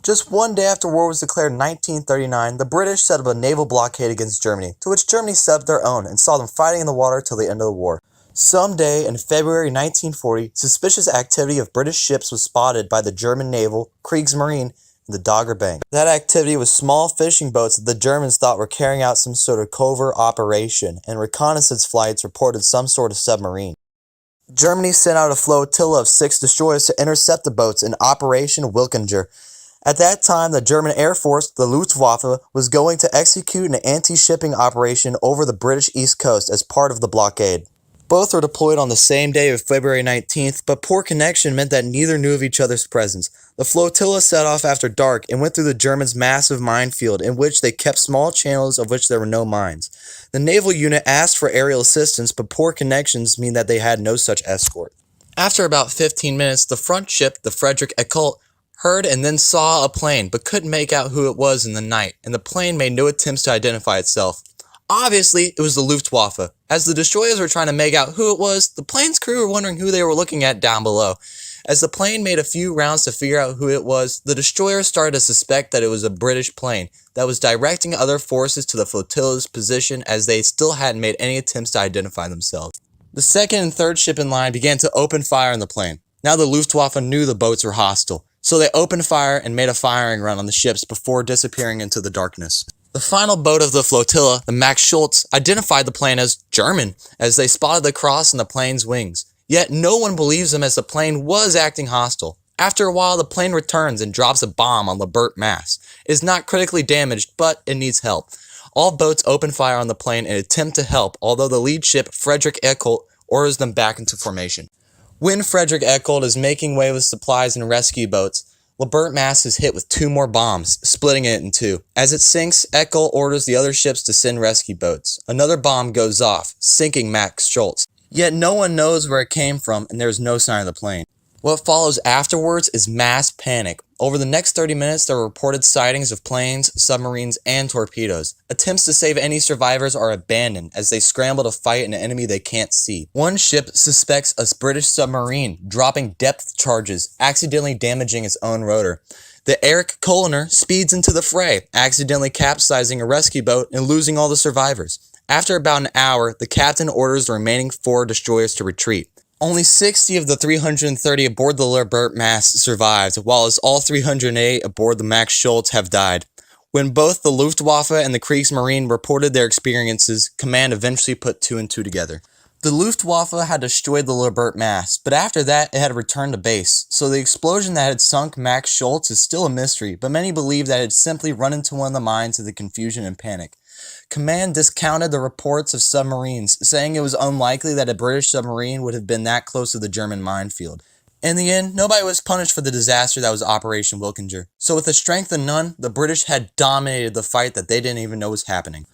Just one day after war was declared in 1939, the British set up a naval blockade against Germany, to which Germany set up their own and saw them fighting in the water till the end of the war. Someday in February 1940, suspicious activity of British ships was spotted by the German naval Kriegsmarine in the Dogger Bank. That activity was small fishing boats that the Germans thought were carrying out some sort of covert operation, and reconnaissance flights reported some sort of submarine. Germany sent out a flotilla of 6 destroyers to intercept the boats in Operation Wikinger. At that time, the German Air Force, the Luftwaffe, was going to execute an anti-shipping operation over the British East Coast as part of the blockade. Both were deployed on the same day of February 19th, but poor connection meant that neither knew of each other's presence. The flotilla set off after dark and went through the Germans' massive minefield, in which they kept small channels of which there were no mines. The naval unit asked for aerial assistance, but poor connections mean that they had no such escort. After about 15 minutes, the front ship, the Friedrich Eckholt, heard and then saw a plane, but couldn't make out who it was in the night, and the plane made no attempts to identify itself. Obviously, it was the Luftwaffe. As the destroyers were trying to make out who it was, the plane's crew were wondering who they were looking at down below. As the plane made a few rounds to figure out who it was, the destroyers started to suspect that it was a British plane that was directing other forces to the flotilla's position, as they still hadn't made any attempts to identify themselves. The second and third ship in line began to open fire on the plane. Now the Luftwaffe knew the boats were hostile, so they opened fire and made a firing run on the ships before disappearing into the darkness. The final boat of the flotilla, the Max Schultz, identified the plane as German, as they spotted the cross in the plane's wings. Yet no one believes them, as the plane was acting hostile. After a while, the plane returns and drops a bomb on Lebert Mass. It is not critically damaged, but it needs help. All boats open fire on the plane and attempt to help, although the lead ship, Friedrich Eckholt, orders them back into formation. When Friedrich Eckholt is making way with supplies and rescue boats, Lebert Mass is hit with 2 more bombs, splitting it in 2. As it sinks, Eckholt orders the other ships to send rescue boats. Another bomb goes off, sinking Max Schultz. Yet no one knows where it came from, and there is no sign of the plane. What follows afterwards is mass panic. Over the next 30 minutes, there were reported sightings of planes, submarines, and torpedoes. Attempts to save any survivors are abandoned as they scramble to fight an enemy they can't see. One ship suspects a British submarine dropping depth charges, accidentally damaging its own rotor. The Erich Köhler speeds into the fray, accidentally capsizing a rescue boat and losing all the survivors. After about an hour, the captain orders the remaining 4 destroyers to retreat. Only 60 of the 330 aboard the Lebert Mass survived, while all 308 aboard the Max Schultz have died. When both the Luftwaffe and the Kriegsmarine reported their experiences, command eventually put 2 and 2 together. The Luftwaffe had destroyed the Lebert Mass, but after that it had returned to base, so the explosion that had sunk Max Schultz is still a mystery, but many believe that it had simply run into one of the mines of the confusion and panic. Command discounted the reports of submarines, saying it was unlikely that a British submarine would have been that close to the German minefield. In the end, nobody was punished for the disaster that was Operation Wikinger. So with the strength of none, the British had dominated the fight that they didn't even know was happening.